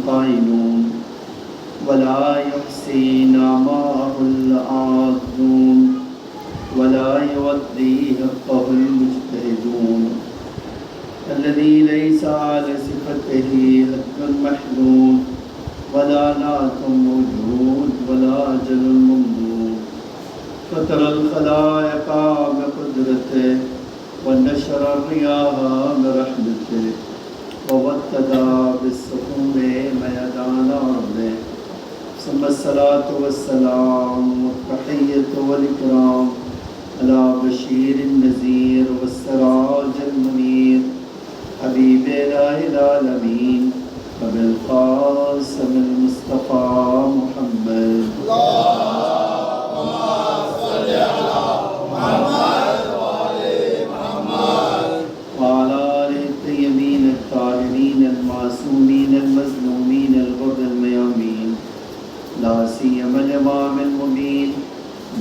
القائلون ولا يحصي نعماء العاذون ولا يودي حقه المجتهدون الذي ليس على صفته حد محدود ولا نعت موجود ولا أجل ممدود فترى الخلائق بقدرته ونشر الرياح برحمته ووتدا بالسحور ميدان أرضه ثم الصلاة والسلام والتحية والإكرام على بشير النذير والسراج المنير حبيب إله العالمين وبالقاسم المصطفى محمد اللهم صل على محمد وآل محمد وعلى آله الطيبين الطاهرين المعصومين المظلومين الغر الميامين لا سيما الإمام المبين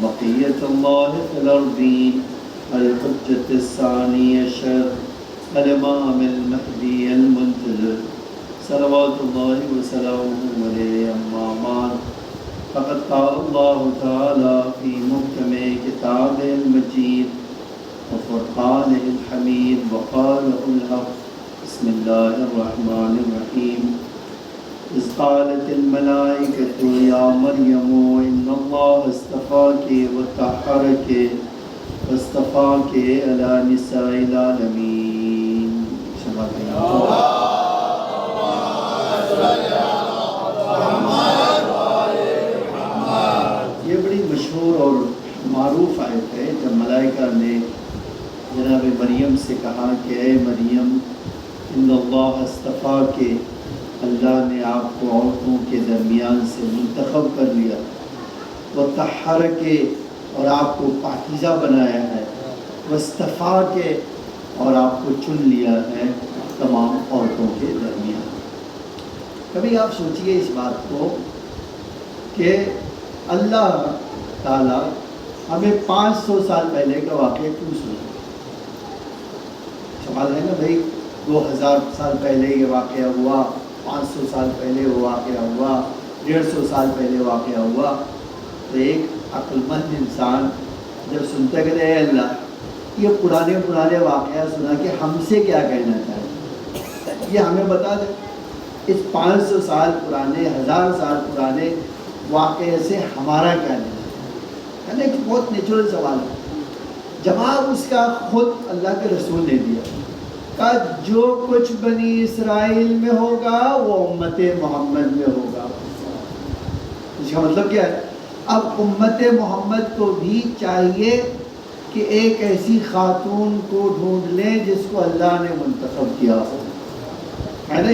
بقية الله في الأرضين الحجة الثاني عشر الإمام المهدي المنتظر صلوات الله وسلامه عليه أما بعد فقد قال الله تعالى في محكم كتابه المجيد وفرقانه الحميد وقاله الحق بسم الله الرحمن الرحيم إذ قالت الملائكة يا مريم إن الله اصطفاك وطهرك واصطفاك على نساء العالمين. یہ بڑی مشہور اور معروف آیت ہے جب ملائکہ نے جناب مریم سے کہا کہ اے مریم ان اللہ اصطفیٰ کے اللہ نے آپ کو عورتوں کے درمیان سے منتخب کر لیا وہ طہر کے اور آپ کو پاکیزہ بنایا ہے واصطفیٰ کے اور آپ کو چن لیا ہے تمام عورتوں کے درمیان. کبھی آپ سوچئے اس بات کو کہ اللہ تعالیٰ ہمیں 500 سال پہلے کا واقعہ کیوں سنا؟ سوال ہے نا بھائی 2000 سال پہلے یہ واقعہ ہوا، 500 سال پہلے وہ واقعہ ہوا، 150 سال پہلے واقعہ ہوا. تو ایک عقل مند انسان جب سنتا ہے کہ اے اللہ یہ پرانے واقعہ سنا کہ ہم سے کیا کہنا چاہتے، یہ ہمیں بتا دے. اس 500 سال پرانے 1000 سال پرانے واقعے سے ہمارا کیا لینا ہے نا. ایک بہت نیچرل سوال ہے. جواب اس کا خود اللہ کے رسول نے دیا کہ جو کچھ بنی اسرائیل میں ہوگا وہ امت محمد میں ہوگا. اس کا مطلب کیا ہے؟ اب امت محمد کو بھی چاہیے کہ ایک ایسی خاتون کو ڈھونڈ لیں جس کو اللہ نے منتخب کیا ہو، ہے نا.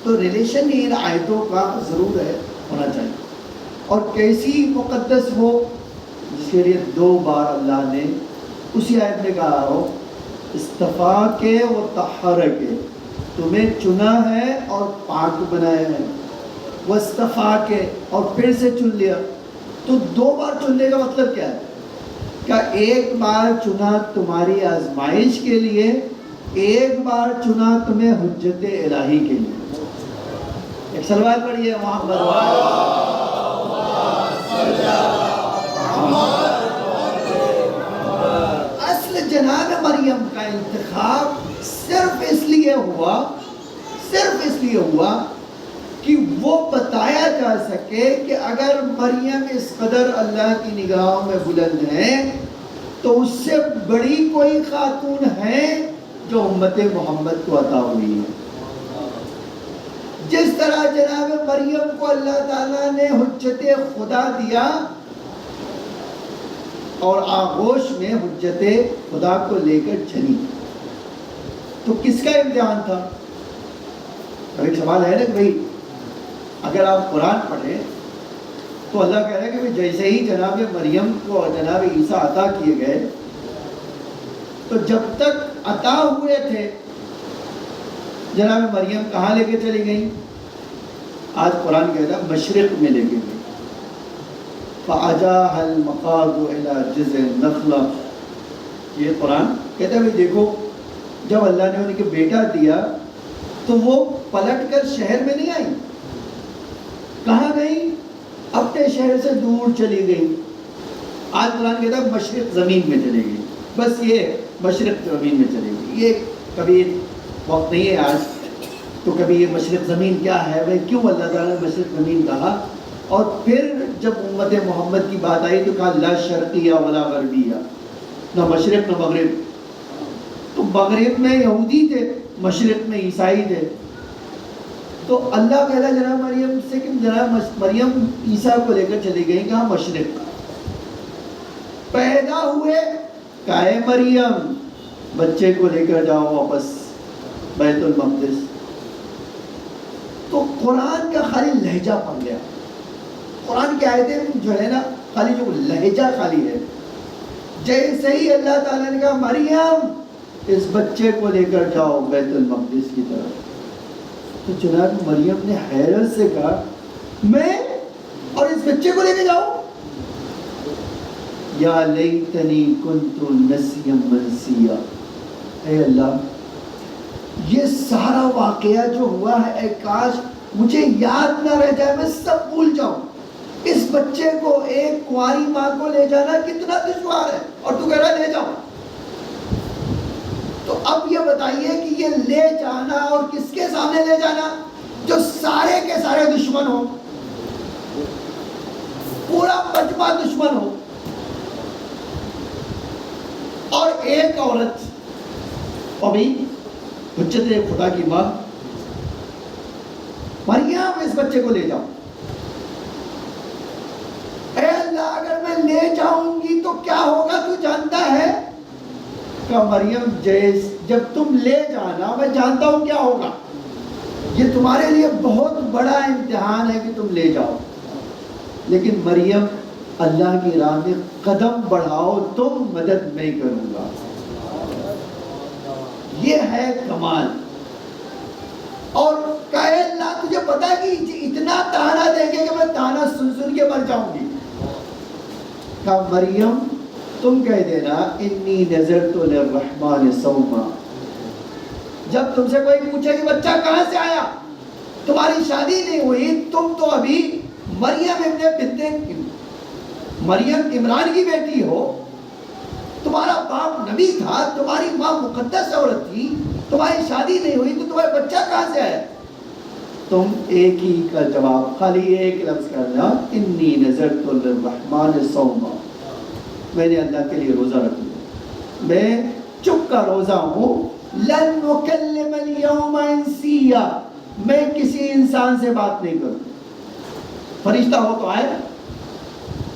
تو ریلیشن ان آیتوں کا ضرور ہے ہونا چاہیے. اور کیسی مقدس ہو جس کے لیے 2 بار اللہ نے اسی آیت میں کہا ہو اصطفیٰ کے و طہر کے، تمہیں چنا ہے اور پاک بنایا ہے، واصطفیٰ کے اور پھر سے چن لیا. تو 2 بار چننے کا مطلب کیا ہے؟ کہ ایک بار چنا تمہاری آزمائش کے لیے، ایک بار چنا تمہیں حجت الہی کے لیے. ایک سلوات پڑھیے محمد اصل جناب مریم کا انتخاب صرف اس لیے ہوا کہ وہ بتایا جا سکے کہ اگر مریم اس قدر اللہ کی نگاہوں میں بلند ہے تو اس سے بڑی کوئی خاتون ہے جو امت محمد کو عطا ہوئی ہے. جس طرح جناب مریم کو اللہ تعالیٰ نے حجت خدا دیا اور آغوش میں حجت خدا کو لے کر چلی، تو کس کا امتحان تھا؟ ایک سوال ہے نا کہ بھائی اگر آپ قرآن پڑھیں تو اللہ کہہ رہا ہے کہ جیسے ہی جناب مریم کو جناب عیسیٰ عطا کیے گئے تو جب تک عطا ہوئے تھے جناب مریم کہاں لے کے چلی گئی؟ آج قرآن کہتا ہے مشرق میں لے کے گئی. فَأَجَاهَ الْمَخَاضُ إِلَى جِذْعِ النَّخْلَةِ. یہ قرآن کہتا ہے دیکھو جب اللہ نے انہیں بیٹا دیا تو وہ پلٹ کر شہر میں نہیں آئی، اپنے شہر سے دور چلی گئی. آج قرآن کہتا ہے مشرق زمین میں چلے گئی. بس یہ مشرق زمین میں چلے گئی. یہ کبھی وقت نہیں ہے آج تو کبھی یہ مشرق زمین کیا ہے بھائی، کیوں اللہ تعالیٰ نے مشرق زمین کہا. اور پھر جب امت محمد کی بات آئی تو کہا لا شرقیہ ولا غربیہ، نہ مشرق نہ مغرب. تو مغرب میں یہودی تھے، مشرق میں عیسائی تھے. تو اللہ کہتا جناب مریم سے کہ جناب مریم عیسیٰ کو لے کر چلی گئی کہاں مشرق. پیدا ہوئے کہا اے مریم بچے کو لے کر جاؤ واپس بیت المقدس. تو قرآن کا خالی لہجہ پڑ گیا. قرآن کی آیتیں جو ہے نا خالی جو لہجہ خالی ہے. جیسے ہی اللہ تعالیٰ نے کہا مریم اس بچے کو لے کر جاؤ بیت المقدس کی طرف، تو جناب مریم نے حیرت سے کہا میں اور اس بچے کو لے کے جاؤں؟ یا لیتنی کنت نسیا منسیا. اے اللہ یہ سارا واقعہ جو ہوا ہے اے کاش مجھے یاد نہ رہ جائے، میں سب بھول جاؤں. اس بچے کو ایک کنواری ماں کو لے جانا کتنا دشوار ہے اور تو کہہ رہا لے جاؤ. تو اب یہ بتائیے کہ یہ لے جانا اور کس کے سامنے لے جانا؟ جو سارے کے سارے دشمن ہو، پورا مجمع دشمن ہو، اور ایک عورت ابھی حجت خدا کی ماں مریم اس بچے کو لے جاؤ. اے اللہ اگر میں لے جاؤں گی تو کیا ہوگا تو جانتا ہے؟ کہ مریم جب تم لے جانا میں جانتا ہوں کیا ہوگا. یہ تمہارے لیے بہت بڑا امتحان ہے کہ تم لے جاؤ، لیکن مریم اللہ کی راہ میں قدم بڑھاؤ، تم مدد میں کروں گا. یہ ہے کمال. اور کہے اللہ تجھے پتا کہ اتنا تانا دیں گے کہ میں تانا سن سن کے مر جاؤں گی. کہا مریم تم کہہ دینا انی نذرت للرحمن صوما. جب تم سے کوئی پوچھے کہ بچہ کہاں سے آیا، تمہاری شادی نہیں ہوئی، تم تو ابھی مریم عمران کی بیٹی ہو، تمہارا باپ نبی تھا، تمہاری ماں مقدس عورت تھی، تمہاری شادی نہیں ہوئی تو تمہارا بچہ کہاں سے آیا؟ تم ایک ہی کا جواب خالی ایک لفظ کرنا انی نذرت للرحمن صوما. میں نے اللہ کے لیے روزہ رکھ لیا، میں چپ کا روزہ ہوں. لن نکلم اليوم انسیا، میں کسی انسان سے بات نہیں کروں. فرشتہ ہو تو آئے،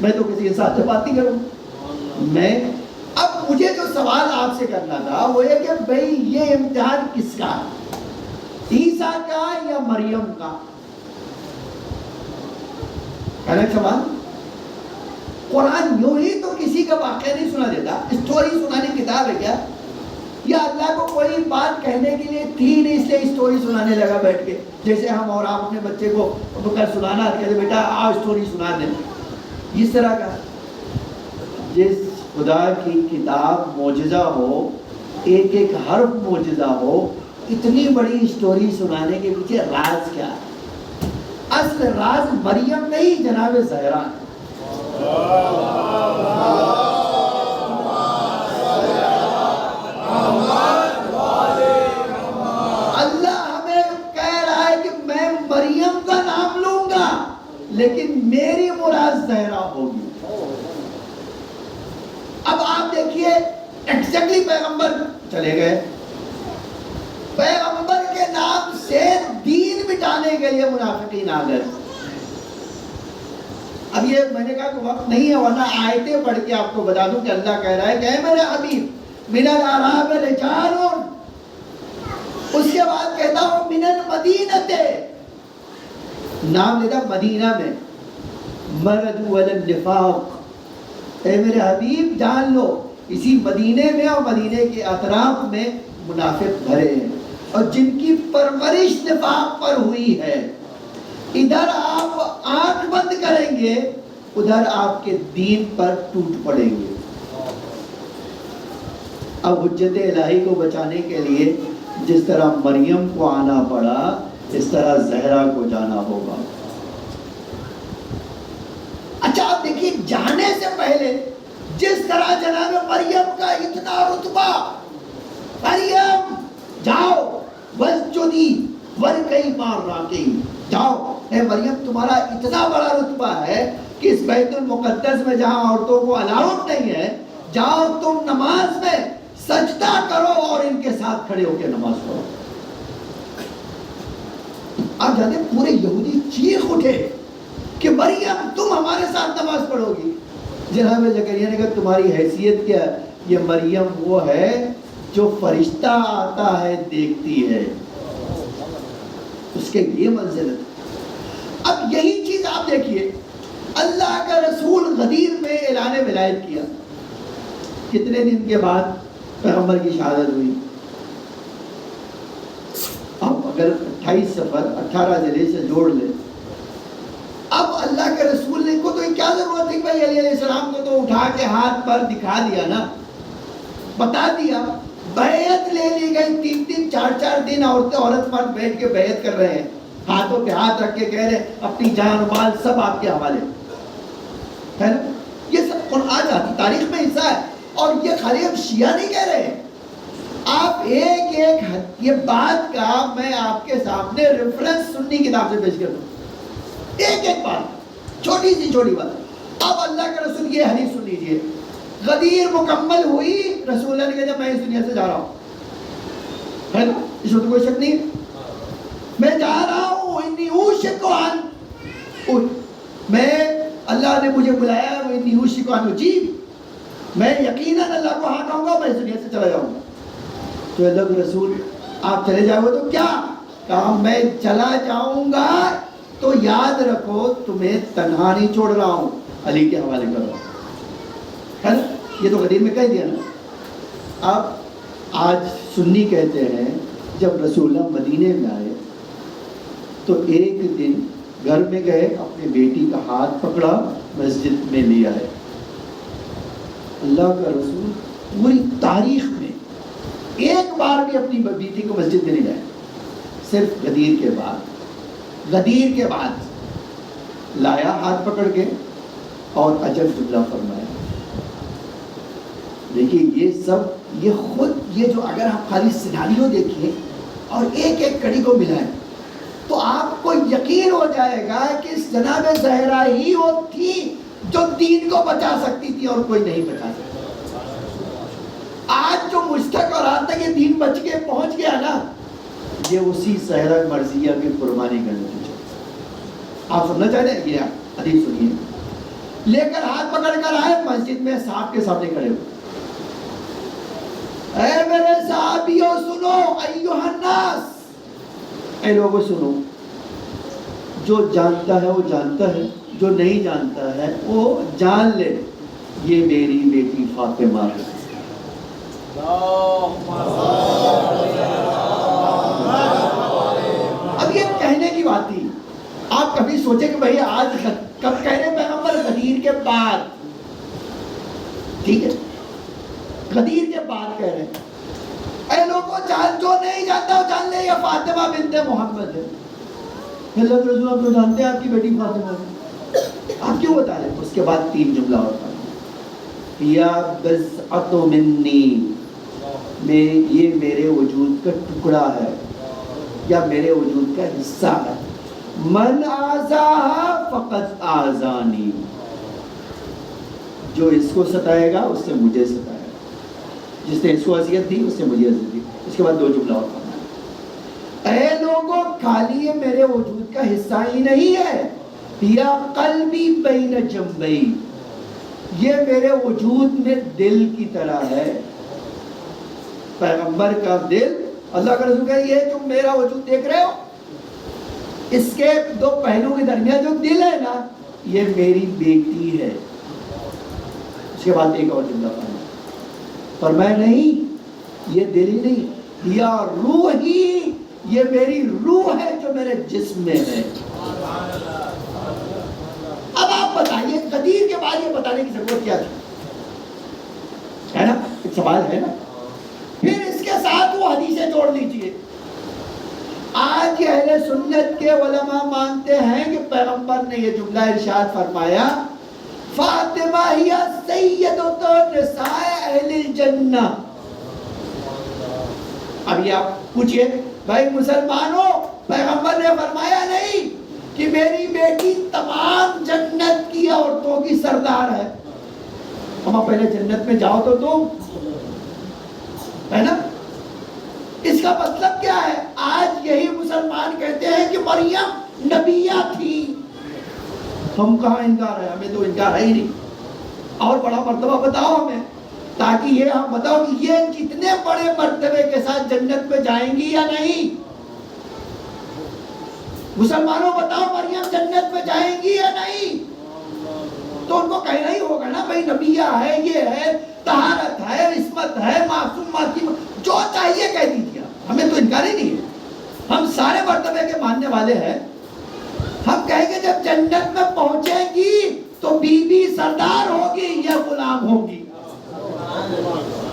میں تو کسی انسان سے بات نہیں کروں. میں اب مجھے جو سوال آپ سے کرنا تھا وہ یہ کہ بھئی یہ امتحان کس کا ہے، عیسیٰ کا یا مریم کا؟ ہے نا سوال. قرآن یوں ہی تو کسی کا واقعہ نہیں سنا دیتا، اسٹوری سنانے کتاب ہے کیا؟ یا اللہ کو کوئی بات کہنے کے لیے تھی نہیں اس لیے اسٹوری سنانے لگا بیٹھ کے، جیسے ہم اور آپ اپنے بچے کو کل سنانا کہتے بیٹا آ اسٹوری سنا دیں، اس طرح کا. جس خدا کی کتاب معجزہ ہو، ایک ایک حرف معجزہ ہو، اتنی بڑی اسٹوری سنانے کے پیچھے راز کیا ہے؟ اصل راز مریم نہیں جناب زہرا ہے. اللہ ہمیں کہہ رہا ہے کہ میں مریم کا نام لوں گا لیکن میری مراد زہرا ہوگی. اب آپ دیکھیے ایگزیکٹلی پیغمبر چلے گئے، پیغمبر کے نام سے دین مٹانے کے لیے منافقین آ گئے. اب یہ میں نے کہا کہ وقت نہیں ہے ورنہ آیتیں پڑھ کے آپ کو بتا دوں کہ اللہ کہہ رہا ہے کہ اے میرے حبیب من الاعراب رجال، اس کے بعد کہتا ہوں من المدینہ، نام لیتا مدینہ میں، مردوا علی النفاق. اے میرے حبیب جان لو اسی مدینے میں اور مدینے کے اطراف میں منافق بھرے ہیں اور جن کی پرورش نفاق پر ہوئی ہے. ادھر آپ آنکھ بند کریں گے ادھر آپ کے دین پر ٹوٹ پڑیں گے. اب حجت الہی کو بچانے کے لیے جس طرح مریم کو آنا پڑا اس طرح زہرا کو جانا ہوگا. دیکھیے جانے سے پہلے جس طرح جناب مریم کا اتنا رتبہ، مریم جاؤ وسجدی ورکعی مع الراکعین، جاؤ اے مریم تمہارا اتنا بڑا رتبہ ہے کہ اس بیت المقدس میں جہاں عورتوں کو الاؤڈ نہیں ہے، جاؤ تم نماز میں سجدہ کرو اور ان کے ساتھ کھڑے ہو کے نماز پڑھو۔ آپ جانتے ہیں پورے یہودی چیخ اٹھے کہ مریم تم ہمارے ساتھ نماز پڑھو گی۔ جناب زکریا نے کہا تمہاری حیثیت کیا ہے؟ یہ مریم وہ ہے جو فرشتہ آتا ہے دیکھتی ہے، اس کے یہ منزل ہے۔ اب یہی چیز آپ دیکھیے اللہ کا رسول غدیر میں اعلان ولایت کیا، کتنے دن کے بعد پیغمبر کی شہادت ہوئی؟ اب اگر 28 سفر 18 ذیل سے جوڑ لیں، اب اللہ کے رسول نے کو تو کیا ضرورت تھی بھائی علیہ السلام کو تو اٹھا کے ہاتھ پر دکھا دیا نا، بتا دیا، بیعت لے لی گئی، 3 4 دن عورت مرد بیٹھ کے بیعت کر رہے ہیں، ہاتھوں پہ ہاتھ رکھ کے کہہ رہے ہیں اپنی جان و مال سب آپ کے حوالے ہے نا۔ یہ سب قرآن آتی تاریخ میں حصہ ہے، اور یہ خالی ہم شیعہ نہیں کہہ رہے ہیں، آپ ایک یہ بات کا میں آپ کے سامنے ریفرنس سنی کتاب سے پیش کر دوں، ایک بات چھوٹی سی چھوٹی بات۔ اب اللہ کے رسول یہ حدیث سن لیجئے، غدیر مکمل ہوئی، رسول اللہ نے کہا جب میں اس دنیا سے جا رہا ہوں، ہے نا، اس میں تو کوئی شک نہیں، میں جا رہا ہوں، انی اوشک ان، میں اللہ نے مجھے بلایا، انی اوشک ان اجیب، میں یقیناً اللہ کو ہاں کہوں گا، میں اس دنیا سے چلا جاؤں گا۔ تو اللہ کے رسول آپ چلے جاؤ گے تو کیا کہا؟ میں چلا جاؤں گا تو یاد رکھو تمہیں تنہا نہیں چھوڑ رہا ہوں، علی کے حوالے کر رہا ہوں، ہے نا، یہ تو غدیر میں کہہ دیا نا۔ اب آج سنی کہتے ہیں جب رسول اللہ مدینے میں آئے تو ایک دن گھر میں گئے، اپنے بیٹی کا ہاتھ پکڑا، مسجد میں لے آئے۔ اللہ کا رسول پوری تاریخ میں ایک بار بھی اپنی بیٹی کو مسجد میں نہیں لائے، صرف غدیر کے بعد لایا ہاتھ پکڑ کے اور عجب جملہ فرمایا۔ دیکھیے یہ سب یہ خود یہ جو اگر آپ خالی سیناریو دیکھیں اور ایک کڑی کو ملائیں تو آپ کو یقین ہو جائے گا کہ جناب زہرا ہی وہ تھی جو دین کو بچا سکتی تھی اور کوئی نہیں بچا سکتا۔ آج جو مجھ تک اور آج تک یہ دین بچ کے پہنچ گیا نا، یہ اسی زہرا مرضیہ کی قربانی کا نتیجہ۔ آپ سننا چاہتے ہیں؟ یہ حدیث سنیے، لے کر ہاتھ پکڑ کر آئے، مسجد میں صاحب کے سامنے کھڑے ہوئے، اے میرے صحابیوں سنو، ایھا الناس، اے لوگوں سنو، جو جانتا ہے وہ جانتا ہے، جو نہیں جانتا ہے وہ جان لے، یہ میری بیٹی فاطمہ ہے۔ اب یہ کہنے کی بات تھی، آپ کبھی سوچیں کہ بھئی آج کب کہہ رہے پیغمبر؟ غدیر کے بعد، ٹھیک ہے، غدیر کے بعد کہہ رہے ہیں، اے لوگوں جو نہیں جانتا وہ جان لے، یہ فاطمہ بنت محمد ہے۔ اللہ کے رسول آپ تو جانتے ہیں آپ کی بیٹی فاطمہ ہے، آپ کیوں بتا رہے ہیں؟ اس کے بعد 3 جملہ ہوتا ہے، یا بضعۃ منی، یہ میرے وجود کا ٹکڑا ہے یا میرے وجود کا حصہ ہے، من آذاہا فقد آذانی، جو اس کو ستائے گا اس سے مجھے ستائے گا، جس نے اس کو اذیت دی اس سے مجھے اذیت دی۔ اس کے بعد 2 جملہ اور پڑھنا ہے، اے لوگوں خالی یہ میرے وجود کا حصہ ہی نہیں ہے، یا قلبی بین جنبی، یہ میرے وجود میں دل کی طرح ہے، پیغمبر کا دل، اللہ کا رسول کہا یہ جو میرا وجود دیکھ رہے ہو اس کے 2 پہلو کے درمیان جو دل ہے نا، یہ میری بیٹی ہے۔ اس کے بعد ایک اور جملہ فرمایا نہیں یہ دل ہی نہیں، یا روح ہی، یہ میری روح ہے جو میرے جسم میں ہے۔ اب آپ بتائیے غدیر کے بعد یہ بتانے کی ضرورت کیا تھی؟ ہے نا، ایک سوال ہے نا۔ پھر اس کے ساتھ وہ حدیثیں جوڑ لیجئے۔ آج اہل سنت کے علماء مانتے ہیں کہ پیغمبر نے یہ جملہ ارشاد فرمایا، فاطمہ ہی سیدۃ نساء اہل الجنہ. اب یہ آپ پوچھئے بھائی مسلمانوں، پیغمبر نے فرمایا نہیں کہ میری بیٹی تمام جنت کی عورتوں کی سردار ہے؟ ہم پہلے جنت میں جاؤ تو تم، ہے نا؟ اس کا مطلب کیا ہے؟ آج یہی مسلمان کہتے ہیں کہ مریم نبیہ تھی. ہم کہاں انکار ہے، ہمیں تو انکار ہے ہی نہیں. اور بڑا مرتبہ بتاؤ ہمیں، تاکہ یہ ہم بتاؤ کہ یہ کتنے بڑے مرتبے کے ساتھ جنت میں جائیں گی یا نہیں. مسلمانوں بتاؤ مریم جنت میں جائیں گی یا نہیں؟ تو ان کو کہنا ہی ہوگا نا بھائی نبیہ ہے، یہ ہے، طہارت ہے، عصمت ہے، معصومہ کی جو چاہیے کہہ دیجیے. ہمیں تو انکار ہی نہیں ہے، ہم سارے مرتبے کے ماننے والے ہیں. ہم کہیں گے جب جنت میں پہنچیں گی تو بی بی سردار ہوگی یا غلام ہوگی.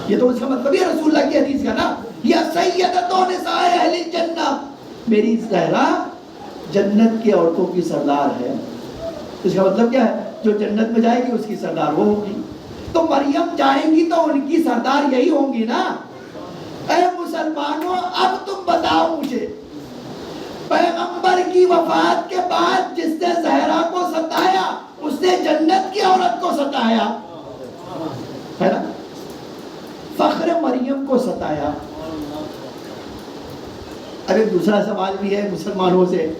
یہ تو اس کا مطلب ہے رسول اللہ کی حدیث کا نا، یا سیدۃ نساء اہل الجنہ، میری زہرا جنت کی عورتوں کی سردار ہے. اس کا مطلب کیا ہے؟ جو جنت میں جائے گی اس کی سردار وہ ہوگی. تو مریم جائیں گی تو ان کی سردار یہی ہوں گی نا. اے مسلمانوں، اب تم بتاؤ مجھے، پیغمبر کی وفات کے بعد جس نے زہرا کو ستایا اس نے جنت کی عورت کو ستایا، ہے نا؟ فخر مریم کو ستایا. اب ایک دوسرا سوال بھی ہے مسلمانوں سے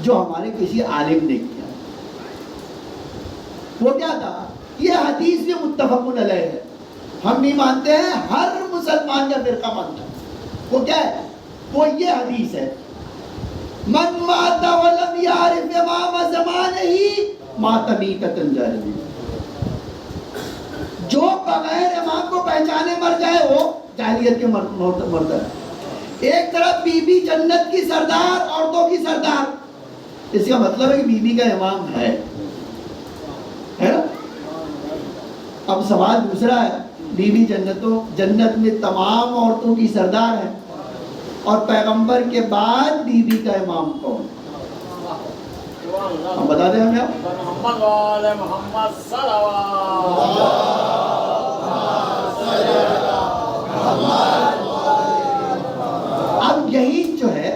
جو ہمارے کسی عالم نے کیا. وہ کیا تھا؟ یہ حدیث بھی متفق علیہ ہے، ہم نہیں مانتے ہیں، ہر مسلمان کا فرقہ مانتا ہے. وہ کیا ہے؟ وہ یہ حدیث ہے، من مات ولم یعرف امام زمانہ مات میتۃ جاہلیہ. جو بغیر امام کو پہچانے مر جائے وہ جاہلیت کے مرد ہے. ایک طرف بی بی جنت کی سردار، عورتوں کی سردار، اس کا مطلب ہے کہ بی بی کا امام ہے نا؟ اب سوال دوسرا ہے، بی بی جنت میں تمام عورتوں کی سردار ہے، اور پیغمبر کے بعد بی بی کا امام کون؟ ہم بتا دیں ہمیں. محمد وآل محمد صلوات. اب یہی جو ہے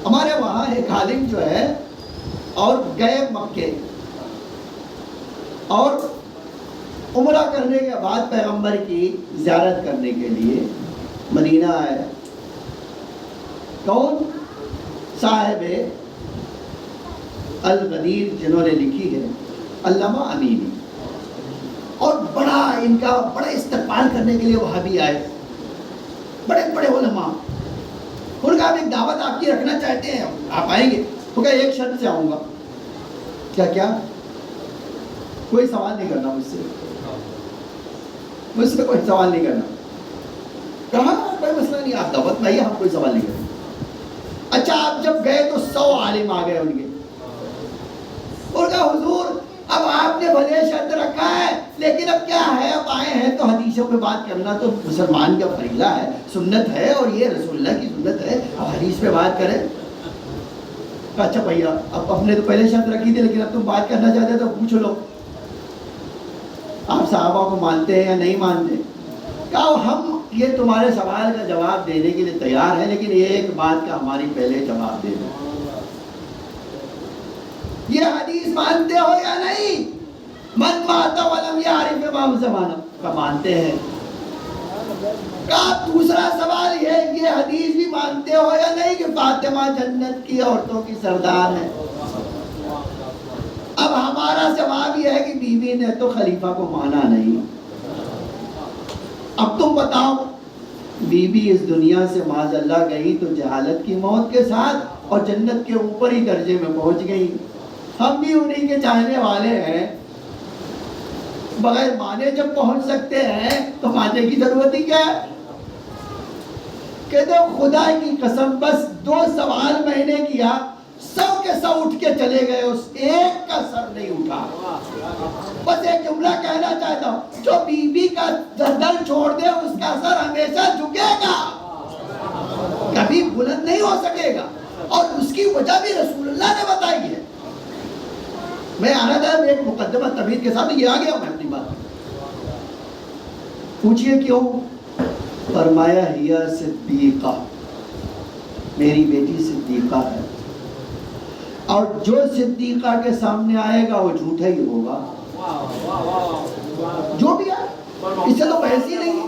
ہمارے وہاں ایک عالم جو ہے اور گئے مکے اور عمرہ کرنے کے بعد پیغمبر کی زیارت کرنے کے لیے مدینہ آئے. کون؟ صاحب الغدیر، جنہوں نے لکھی ہے علامہ امینی. اور ان کا بڑا استقبال کرنے کے لیے وہاں بھی آئے بڑے بڑے علماء. ان کا ہم ایک دعوت آپ کی رکھنا چاہتے ہیں، آپ آئیں گے؟ تو کہا ایک شرط سے آؤں گا. کیا؟ کوئی سوال نہیں کرنا مجھ سے کوئی سوال نہیں کرنا. کہا کوئی مسئلہ نہیں، آپ دعوت میں آئیے، ہم کوئی سوال نہیں کریں. اچھا آپ جب گئے تو 100 عالم آ گئے ان کے. اور کہا حضور اب آپ نے بھلے شرط رکھا ہے لیکن اب کیا ہے، اب آئے ہیں تو حدیثوں پہ بات کرنا تو مسلمان کا فریضہ ہے، سنت ہے، اور یہ رسول اللہ کی سنت ہے، اب حدیث پہ بات کریں. اچھا بھیا اب ہم نے تو پہلے شرط رکھی تھی لیکن اب تم بات کرنا چاہتے تو پوچھ لو، آپ صحابہ کو مانتے ہیں یا نہیں مانتے؟ کہا ہم یہ تمہارے سوال کا جواب دینے کے لیے تیار ہیں لیکن ایک بات کا ہماری پہلے جواب دے دو، یہ حدیث مانتے ہو یا نہیں؟ من مات ولم یعرف امام زمانہ کا مانتے ہیں. کہا دوسرا سوال یہ حدیث بھی مانتے ہو یا نہیں کہ فاطمہ جنت کی عورتوں کی سردار ہے؟ اب ہمارا جواب یہ ہے کہ بی بی نے تو خلیفہ کو مانا نہیں. اب تم بتاؤ، بی بی اس دنیا سے معاذ اللہ گئی تو جہالت کی موت کے ساتھ اور جنت کے اوپر ہی درجے میں پہنچ گئی. ہم بھی انہی کے چاہنے والے ہیں، بغیر مانے جب پہنچ سکتے ہیں تو ماننے کی ضرورت ہی کیا ہے؟ کہتے ہو خدا کی قسم بس 2 سوال میں نے کیا، 100 کے 100 اٹھ کے چلے گئے، اس ایک کا سر نہیں اٹھا. بس ایک جملہ کہنا چاہتا ہوں، جو بی بی کا گردن چھوڑ دے اس کا سر ہمیشہ جھکے گا، کبھی بلند نہیں ہو سکے گا، اور اس کی وجہ بھی رسول اللہ نے بتائی ہے. میں آ رہا تھا ایک مقدمہ تمہید کے ساتھ، یہ آ گیا میں اپنی بات. پوچھئے کیوں؟ فرمایا ہیا صدیقہ، میری بیٹی صدیقہ ہے، اور جو صدیقہ کے سامنے آئے گا وہ جھوٹا ہی ہوگا. جو بھی ہے اس سے تو بحث ہی نہیں.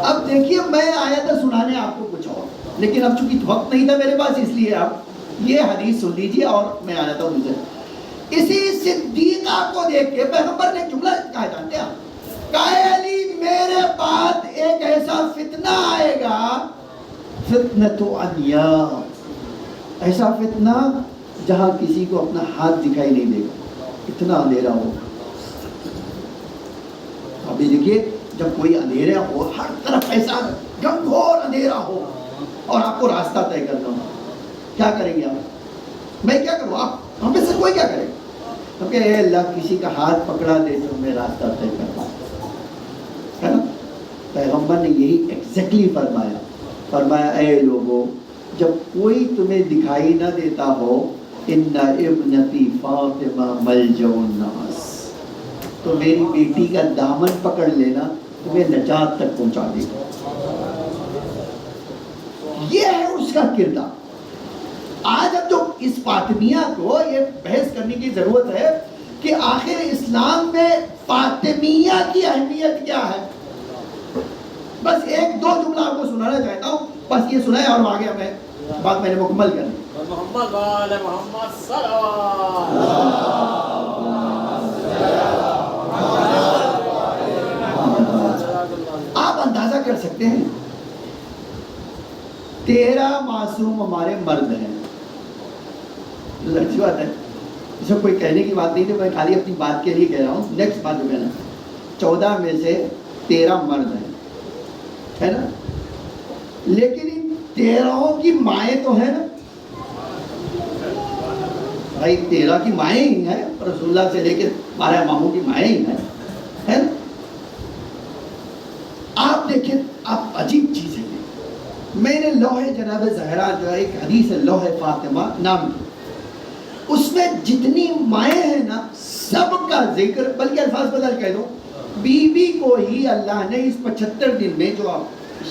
اب دیکھیے میں آیا تھا سنانے آپ کو کچھ اور، لیکن اب چونکہ وقت نہیں تھا میرے پاس، اس لیے آپ یہ حدیث سن لیجیے اور میں آیا تھا ان سے. اسی صدیقہ کو دیکھ کے پیغمبر نے جملہ کہا، جانتے ہیں کہا علی میرے بعد ایک ایسا فتنہ آئے گا، فتنۃ عمیاء، ایسا فتنہ جہاں کسی کو اپنا ہاتھ دکھائی نہیں دے گا، اتنا اندھیرا ہو. ابھی دیکھیے جب کوئی اندھیرا ہو، ہر طرف ایسا گھنگھور اندھیرا ہو اور آپ کو راستہ طے کرنا ہو، کیا کریں گے آپ؟ میں کیا کروں؟ آپ ہم میں سے کوئی کیا کرے؟ ہم کہے اے اللہ کسی کا ہاتھ پکڑا دے تو ہمیں راستہ طے کرنا ہے نا. پیغمبر نے یہی ایگزیکٹلی فرمایا اے لوگوں جب کوئی تمہیں دکھائی نہ دیتا ہو، ان ابنتی فاطمہ ملجأ الناس، تو میری بیٹی کا دامن پکڑ لینا، تمہیں نجات تک پہنچا دے گا. یہ ہے اس کا کردار. آج اب جو اس فاطمیہ کو یہ بحث کرنے کی ضرورت ہے کہ آخر اسلام میں فاطمیہ کی اہمیت کیا ہے. بس ایک دو جملہ آپ کو سنانا چاہتا ہوں، بس یہ سنائے اور آگے میں بات میں نے مکمل کرنی. محمد وآل محمد صلوات. آپ اندازہ کر سکتے ہیں 13 معصوم ہمارے مرد ہیں. لڑکی بات ہے، اس میں کوئی کہنے کی بات نہیں تھی، میں خالی اپنی بات کے لیے کہہ رہا ہوں. نیکسٹ بات جو کہنا، 14 میں سے 13 مرد ہیں، ہے نا. لیکن ان 13 کی مائیں تو ہیں نا بھائی، 13 کی مائیں ہی ہیں، رسول اللہ سے لے کے 12 اماموں کی مائیں ہی ہیں، ہے نا. آپ دیکھیں، آپ عجیب چیز ہے. میں نے لوح جناب زہرا جو ہے ایک حدیث ہے لوح فاطمہ نام کی، اس میں جتنی مائیں ہیں نا سب کا ذکر، بلکہ الفاظ بدل کہہ دو، بی بی کو ہی اللہ نے اس 75 دن میں جو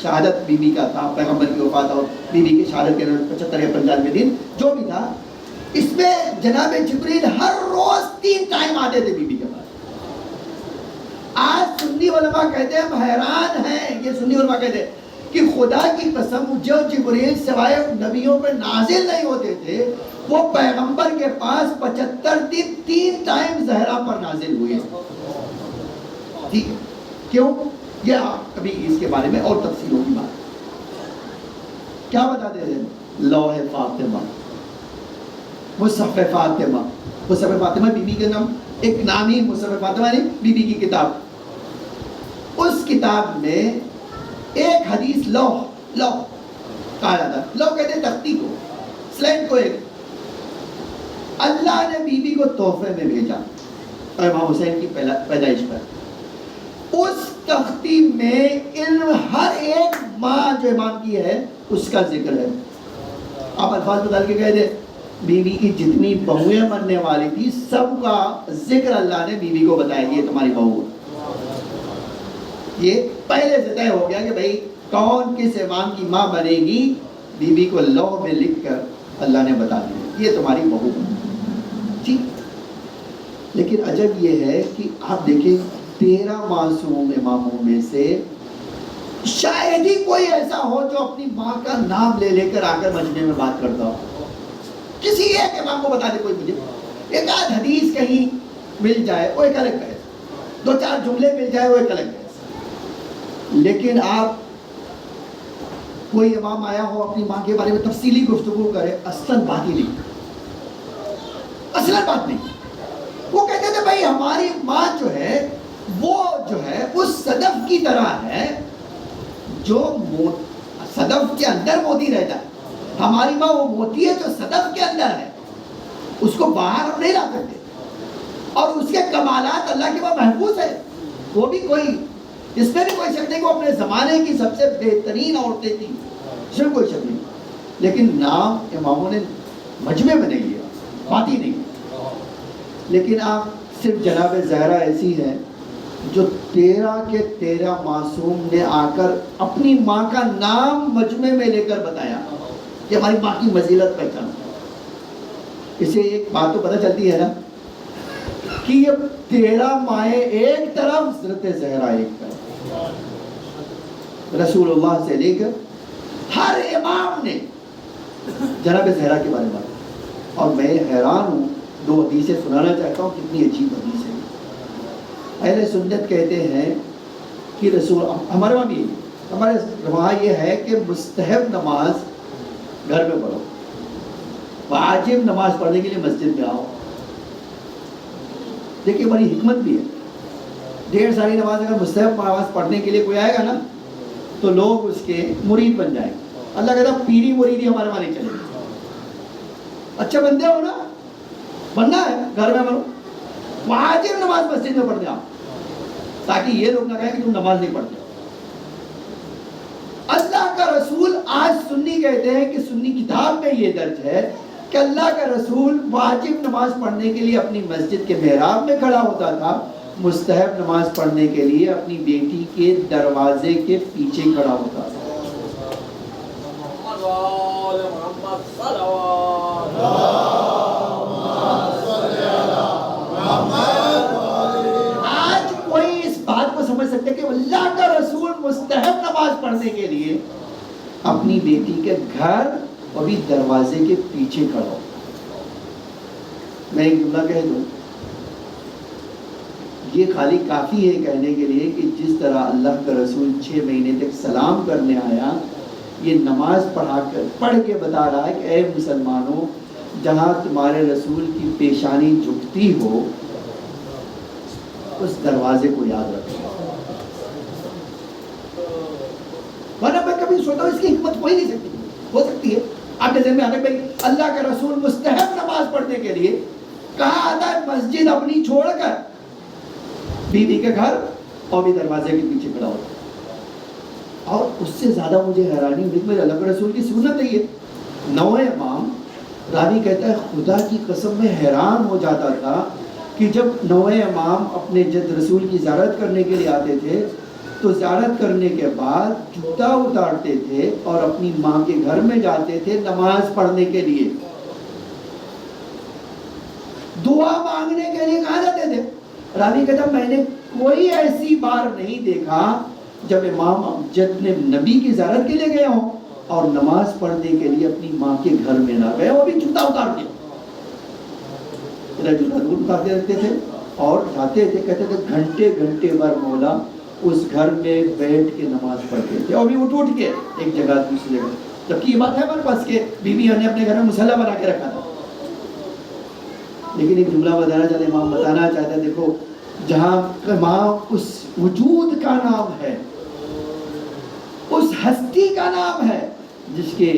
شہادت بی بی کا تھا، پیغمبر کی وفات اور بی بی کی شہادت کے 75 یا 95 دن جو بھی تھا، اس میں جناب جبریل ہر روز 3 ٹائم آتے تھے بی بی کے پاس. آج سنی علماء کہتے ہیں، ہم حیران ہیں، یہ سنی علماء کہتے ہیں کہ خدا کی قسم جو جبریل سوائے نبیوں پر نازل نہیں ہوتے تھے، وہ پیغمبر کے پاس 75 دن 3 ٹائم زہرا پر نازل ہوئے. ٹھیک ہے، کیوں؟ یہ کبھی اس کے بارے میں اور تفصیلوں کی بات. کیا بتاتے تھے؟ لوح فاطمہ، مصحف فاطمہ. مصحف فاطمہ بی بی کے نام، ایک نام ہی مصحف فاطمہ نہیں، بی بی کی کتاب. اس کتاب میں ایک حدیث لوح کہا جاتا ہے. لوح کہتے ہیں تختی کو، سلیٹ کو. ایک اللہ نے بی بی کو تحفے میں بھیجا امام حسین کی پیدائش پر. اس تختی میں علم ہر ایک ماں جو امام کی ہے اس کا ذکر ہے. آپ الفاظ بدل کے کہہ دیں، بی بی کی جتنی بہویں مرنے والی تھی سب کا ذکر اللہ نے بی بی کو بتایا، یہ تمہاری بہو ہے. یہ پہلے سے طے ہو گیا کہ بھئی کون کس امام کی ماں بنے گی، بی بی کو لوح میں لکھ کر اللہ نے بتا دیا یہ تمہاری بہو ہے. ٹھیک. لیکن عجب یہ ہے کہ آپ دیکھیں 13 معصوم اماموں میں سے شاید ہی کوئی ایسا ہو جو اپنی ماں کا نام لے لے کر آ کر مجمع میں بات کرتا ہو. کسی ایک امام کو بتا دے کوئی، مجھے ایک آدھ حدیث کہیں مل جائے وہ ایک الگ ہے، 2-4 جملے مل جائے وہ ایک الگ ہے. لیکن آپ کوئی امام آیا ہو اپنی ماں کے بارے میں تفصیلی گفتگو کرے، اصلاً بات ہی نہیں، اصلاً بات نہیں. وہ کہتے تھے بھائی ہماری ماں جو ہے وہ جو ہے اس صدف کی طرح ہے جو صدف کے اندر موتی رہتا ہے. ہماری ماں وہ موتی ہے جو صدف کے اندر ہے، اس کو باہر ہم نہیں لا سکتے، اور اس کے کمالات اللہ کے پاس محفوظ ہے. وہ بھی کوئی، اس میں بھی کوئی شک نہیں کہ وہ اپنے زمانے کی سب سے بہترین عورتیں تھیں، اس میں کوئی شک نہیں، لیکن نام اماموں نے مجمع میں نہیں لیا، بات ہی نہیں۔ لیکن آپ صرف جناب زہرا ایسی ہے جو 13 کے 13 معصوم نے آ کر اپنی ماں کا نام مجمع میں لے کر بتایا کہ ہماری ماں کی فضیلت پہچان۔ اسے ایک بات تو پتہ چلتی ہے نا کہ یہ 13 مائیں ایک طرف، حضرت زہرا ایک طرف، رسول اللہ سے لے کر ہر امام نے جناب زہرا کے بارے میں بات۔ اور میں حیران ہوں، 2 حدیثیں سنانا چاہتا ہوں، کتنی عجیب حدیث ہے۔ اہل سنت کہتے ہیں کہ رسول، ہمارے وہاں بھی، ہمارے وہاں یہ ہے کہ مستحب نماز گھر میں پڑھو، واجب نماز پڑھنے کے لیے مسجد میں آؤ۔ دیکھیے بڑی حکمت بھی ہے، 1.5 ساری نماز اگر مستحب نماز پڑھنے کے لیے کوئی آئے گا نا تو لوگ اس کے مرید بن جائیں گے۔ اللہ کہتا ہے پیری مریدی ہمارے وہاں نہیں چلے گی، اچھے بندے ہو نا، بننا ہے گھر میں بنو، واجب نماز مسجد میں پڑھتے آؤ، تاکہ یہ لوگ نہ کہیں کہ تم نماز نہیں پڑھتے۔ اللہ کا رسول، آج سنی کہتے ہیں کہ سنی کتاب میں یہ درج ہے کہ اللہ کا رسول واجب نماز پڑھنے کے لیے اپنی مسجد کے محراب میں کھڑا ہوتا تھا، مستحب نماز پڑھنے کے لیے اپنی بیٹی کے دروازے کے پیچھے کھڑا ہوتا تھا۔ آج کوئی اس بات کو سمجھ سکتے کہ اللہ کا رسول مستحب نماز پڑھنے کے لیے اپنی بیٹی کے گھر اور بھی دروازے کے پیچھے کھڑا ہو۔ میں ایک جملہ کہہ دوں، یہ خالی کافی ہے کہنے کے لیے کہ جس طرح اللہ کا رسول 6 مہینے تک سلام کرنے آیا، یہ نماز پڑھ کے بتا رہا ہے کہ اے مسلمانوں، جہاں تمہارے رسول کی پیشانی جھکتی ہو اس دروازے کو یاد رکھو۔ ورنہ میں کبھی سوچتا ہوں اس کی حکمت ہو ہی نہیں سکتی، ہو سکتی ہے آپ کے ذہن میں آنے بھائی اللہ کا رسول مستحب نماز پڑھنے کے لیے کہاں آتا ہے؟ مسجد اپنی چھوڑ کر بیوی کے گھر اور بھی دروازے کے پیچھے کھڑا ہوتا ہے۔ اور اس سے زیادہ مجھے حیرانی ہوئی، میرے اللہ کے رسول کی سنت ہے یہ 9 امام۔ راوی کہتا ہے خدا کی قسم میں حیران ہو جاتا تھا کہ جب 9 امام اپنے جد رسول کی زیارت کرنے کے لیے آتے تھے تو زیارت کرنے کے بعد جوتا اتارتے تھے اور اپنی ماں کے گھر میں جاتے تھے نماز پڑھنے کے لیے، دعا مانگنے کے لیے کہاں جاتے تھے؟ راوی کہتا میں نے کوئی ایسی بار نہیں دیکھا جب امام امجد نے نبی کی زیارت کے لیے گئے ہوں اور نماز پڑھنے کے لیے اپنی ماں کے گھر میں نہ گئے، وہ بھی جوتا اتار دیا، جوتا دور اتارتے رکھتے تھے اور جاتے تھے، کہتے تھے گھنٹے گھنٹے بھر مولا اس گھر میں بیٹھ کے نماز پڑھتے تھے، اور بھی اٹھ کے ایک جگہ دوسری جگہ، جبکہ یہ بات ہے ہمارے پاس کہ بیویوں نے اپنے گھر میں مصلی بنا کے رکھا تھا۔ لیکن ایک جملہ امام بتانا چاہتا ہے، دیکھو جہاں امام اس وجود کا نام ہے، اس ہستی کا نام ہے جس کے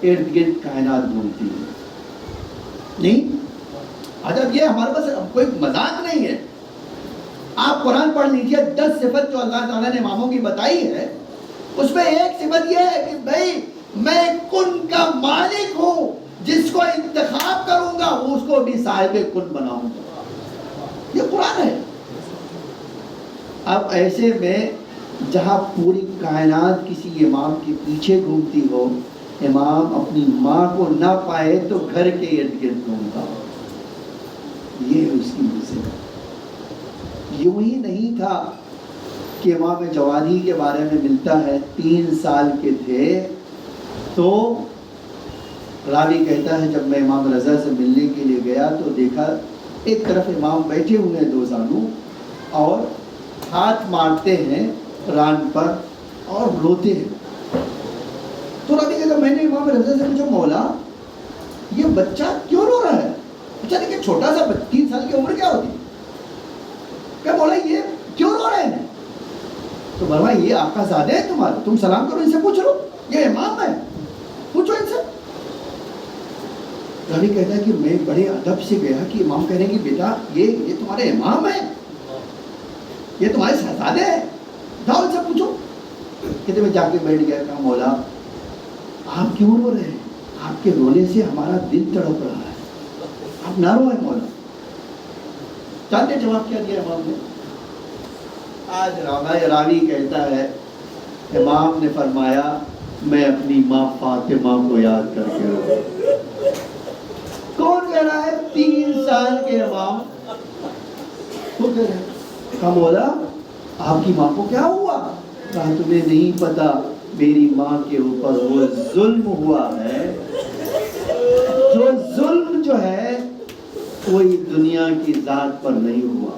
ارد گرد کائنات گھومتی ہے، نہیں عجب، یہ ہمارے پاس کوئی مذاق نہیں ہے۔ آپ قرآن پڑھ لیجئے، 10 صفت جو اللہ تعالیٰ نے اماموں کی بتائی ہے، اس میں ایک صفت یہ ہے کہ بھائی میں کن کا مالک ہوں، جس کو انتخاب کروں گا اس کو بھی صاحب کن بناؤں گا، یہ قرآن ہے۔ اب ایسے میں جہاں پوری کائنات کسی امام کے پیچھے گھومتی ہو، امام اپنی ماں کو نہ پائے تو گھر کے ارد گرد گھومتا ہو، یہ اس کی مصیبت۔ یوں ہی نہیں تھا کہ امام جوانی کے بارے میں ملتا ہے 3 سال کے تھے تو راوی کہتا ہے جب میں امام رضا سے ملنے کے لیے گیا تو دیکھا ایک طرف امام بیٹھے ہوئے ہیں 2 زانوں اور ہاتھ مارتے ہیں ران پر اور روتے ہیں۔ تو راوی کہتا میں نے امام رضا سے پوچھا مولا یہ بچہ کیوں رو رہا ہے؟ اچھا لیکن چھوٹا سا 3 سال کی عمر کیا ہوتی ہے؟ کہ مولا یہ کیوں رو رہے ہیں؟ تو فرمایا یہ آقا زادے ہیں تمہارے، تم سلام کرو ان سے پوچھ لو، یہ امام ہے، پوچھو ان سے۔ راوی کہتا ہے کہ میں بڑے ادب سے گیا کہ امام کہہ رہے ہیں کہ بیٹا یہ تمہارے امام ہیں، یہ تمہارے شہزادے ہیں، جاؤ ان سے پوچھو۔ کہتے میں جا کے بیٹھ گیا، کہا مولا آپ کیوں رو رہے ہیں؟ آپ کے رونے سے ہمارا دل تڑپ رہا ہے، آپ نہ روئے مولا۔ جانتے جواب کیا دیا امام نے؟ آج راوی کہتا ہے امام نے فرمایا میں اپنی ماں فاطمہ کو یاد کر کے رو۔ کون کہہ رہا ہے؟ 3 سال کے امام وہ کہہ رہے ہیں کہا مولا آپ کی ماں کو کیا ہوا؟ کہا تمہیں نہیں پتا میری ماں کے اوپر وہ ظلم ہوا ہے، جو ظلم جو ہے کوئی دنیا کی ذات پر نہیں ہوا۔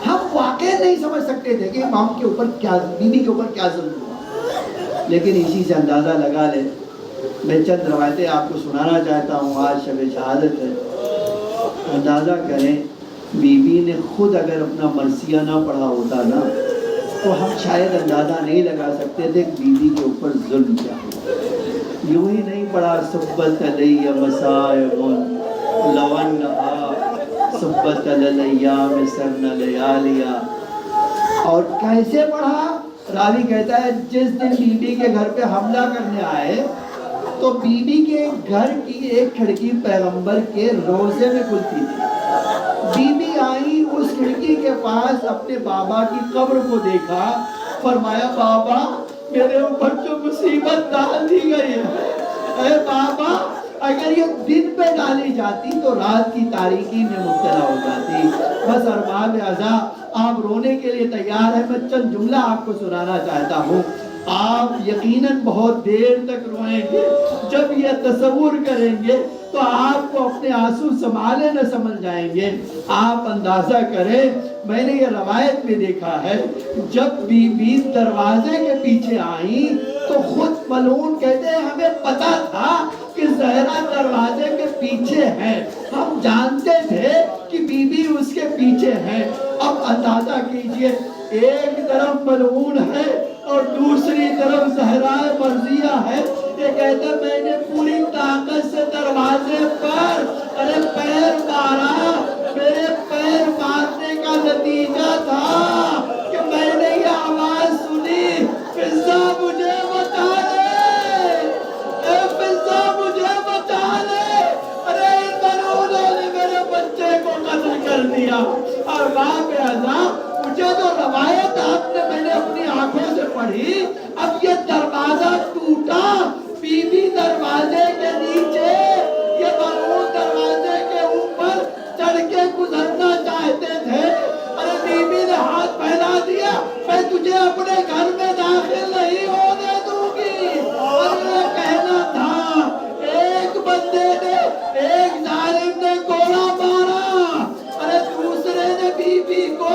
ہم واقع نہیں سمجھ سکتے تھے کہ امام کے اوپر کیا، بیوی کے اوپر کیا ظلم ہوا، لیکن اسی سے اندازہ لگا لے۔ میں چند روایتیں آپ کو سنانا چاہتا ہوں، آج شب شہادت ہے، اندازہ کریں بیوی نے خود اگر اپنا مرثیہ نہ پڑھا ہوتا نا تو ہم شاید اندازہ نہیں لگا سکتے تھے کہ بیوی کے اوپر ظلم کیا ہوا۔ یوں ہی نہیں پڑھا صبت علیہ مصائب لونہا صبت علیام سرن لیالیا، اور کیسے پڑھا؟ راوی کہتا ہے جس دن بیوی کے گھر پہ حملہ کرنے آئے تو بیوی کے گھر کی ایک کھڑکی پیغمبر کے روضے میں کھلتی تھی، بیوی آئی اس کھڑکی کے پاس اپنے بابا کی قبر کو دیکھا، فرمایا بابا میرے اوپر جو مصیبت ڈال دی گئی ہے، اے بابا اگر یہ دن پہ ڈالی جاتی تو رات کی تاریکی میں مبتلا ہو جاتی۔ بس ارباب اعضاء آپ رونے کے لیے تیار ہیں، میں چند جملہ آپ کو سنانا چاہتا ہوں، آپ یقیناً بہت دیر تک روئیں گے۔ جب یہ تصور کریں گے تو آپ کو اپنے آنسو سنبھالے نہ سمجھ جائیں گے۔ آپ اندازہ کریں، میں نے یہ روایت میں دیکھا ہے جب بیوی دروازے کے پیچھے آئیں تو خود ملعون کہتے ہیں ہمیں پتا تھا کہ زہرا دروازے کے پیچھے ہے، ہم جانتے تھے کہ بیوی اس کے پیچھے ہے۔ اب اندازہ کیجئے ایک طرف ملعون ہے اور دوسری طرف زہرا مرضیہ ہے، یہ کہتا ہے میں نے پوری طاقت سے دروازے پر پیر مارا، میرے پیر مارنے کا نتیجہ تھا کہ میں نے یہ آواز سنی فضا مجھے بتا لے، اے فضا مجھے بتا لے، ارے ان ملعونوں نے میرے بچے کو قتل کر دیا۔ اور باپ اعظم مجھے جو روایت آپ نے میں نے اپنی آنکھوں سے پڑھی، اب یہ دروازہ ٹوٹا، بیوی دروازے کے نیچے، یہ ملعون دروازے کے اوپر چڑھ کے گزرنا چاہتے تھے، ارے بیوی نے ہاتھ پھیلا دیا میں تجھے اپنے گھر میں داخل نہیں ہونے دوں گی۔ اور یہ کہنا تھا ایک بندے نے، ایک ظالم نے گولا مارا، ارے دوسرے نے بیوی کو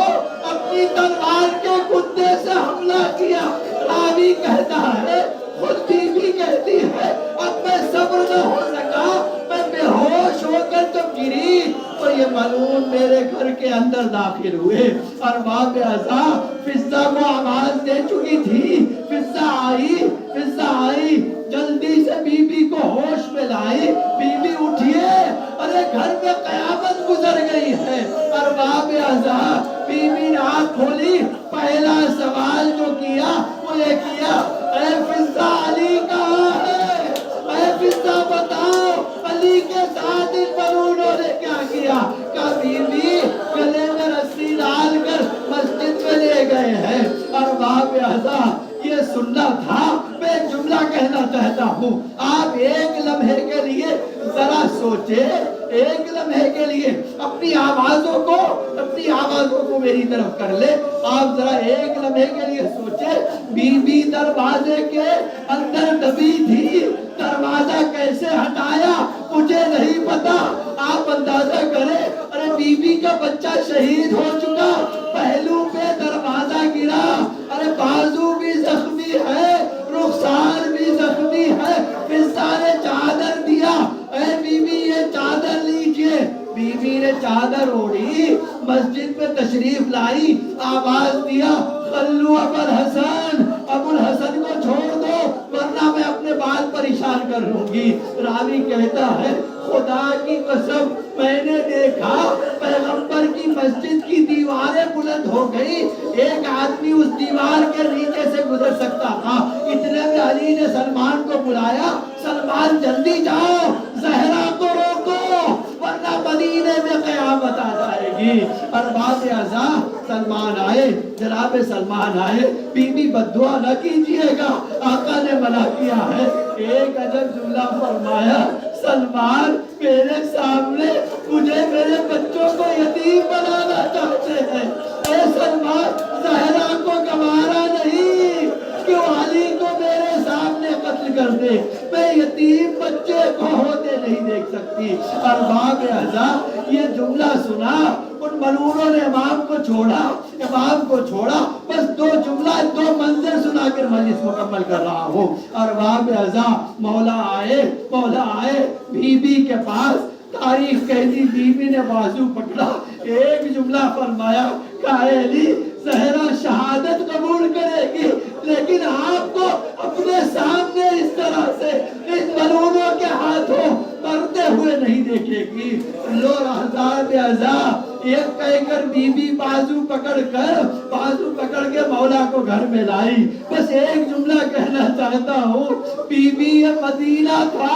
اپنی تلوار کے کندے سے حملہ کیا۔ راوی کہتا ہے خود بیوی کہتی ہے اب میں صبر نہ ہو سکا، میں بے ہوش ہو کر جب گری تو یہ ملعون میرے گھر کے اندر داخل ہوئے۔ اور باپ اعضاء فضا کو آواز دے چکی تھی، فضا آئی، جلدی سے بیوی کو ہوش میں لائی، بیوی اٹھیے، ارے گھر میں قیامت گزر گئی ہے۔ اور باپ اعضاء بیوی نے آنکھ کھولی، پہلا سوال جو کیا وہ یہ کیا اے فضا علی کہاں ہے؟ اے فضا بتاؤ علی کے ساتھ ان ملعونوں نے کیا کیا؟ کہا بیوی گلے میں رسی ڈال کر مسجد میں لے گئے ہیں۔ اور باپ اعضاء یہ سننا تھا، میں ایک جملہ کہنا چاہتا ہوں، آپ ایک لمحے کے لیے ذرا سوچے، ایک لمحے کے لیے اپنی آوازوں کو میری طرف کر لے، آپ ذرا ایک لمحے کے لیے سوچے، بیوی دروازے کے اندر دبی تھی، دروازہ کیسے ہٹایا مجھے نہیں پتا، آپ اندازہ کریں، ارے بیوی کا بچہ شہید ہو چکا، پہلو پہ دروازہ گرا، ارے بازو بھی زخمی ہے، رخسار بھی زخمی ہے، فضا نے چادر دیا، اے بیوی یہ چادر لیجئے، بیوی نے چادر اوڑھی، مسجد میں تشریف لائی، آواز دیا خلو ابو الحسن، ابو الحسن کو چھوڑ دو ورنہ میں اپنے بال پریشان کر لوں گی۔ راوی کہتا ہے خدا کی قسم میں نے دیکھا پیغمبر کی مسجد کی دیواریں بلند ہو گئی، ایک آدمی اس دیوار کے نیچے سے گزر سکتا تھا، اتنے میں علی نے سلمان کو بلایا، سلمان جلدی جاؤ، زہرا کو روکو ورنہ مدینے میں قیامت آ جائے گی۔ ارباب اعزاء سلمان آئے، جناب سلمان آئے، بی بی بددعا نہ کیجئے گا، آقا نے منع کیا ہے۔ ایک عجب جملہ فرمایا، سلمان میرے سامنے مجھے میرے بچوں کو یتیم بنانا چاہتے ہیں۔ اے سلمان، زہرا کو گوارا نہیں کہ علی کو میرے سامنے قتل کر دے، میں یتیم بچے کو ہوتے نہیں دیکھ سکتی۔ ارباب اعزاء یہ جملہ سنا، ان ملعونوں نے امام کو چھوڑا، بس دو منظر سنا کر مجلس مکمل کر رہا ہوں۔ ارباب اعزاء مولا آئے بی بی کے پاس، تاریخ کہتی بی بی نے بازو پکڑا، ایک جملہ فرمایا کہ اے علی، زہرا شہادت قبول کرے گی لیکن آپ کو اپنے سامنے اس طرح سے ان ملعونوں کے ہاتھوں مرتے ہوئے نہیں دیکھے گی۔ لو احزاب اعزاء یہ کہہ کر بی بی بازو پکڑ کے مولا کو گھر میں لائی۔ بس ایک جملہ کہنا چاہتا ہوں، بی بی یہ مدینہ تھا،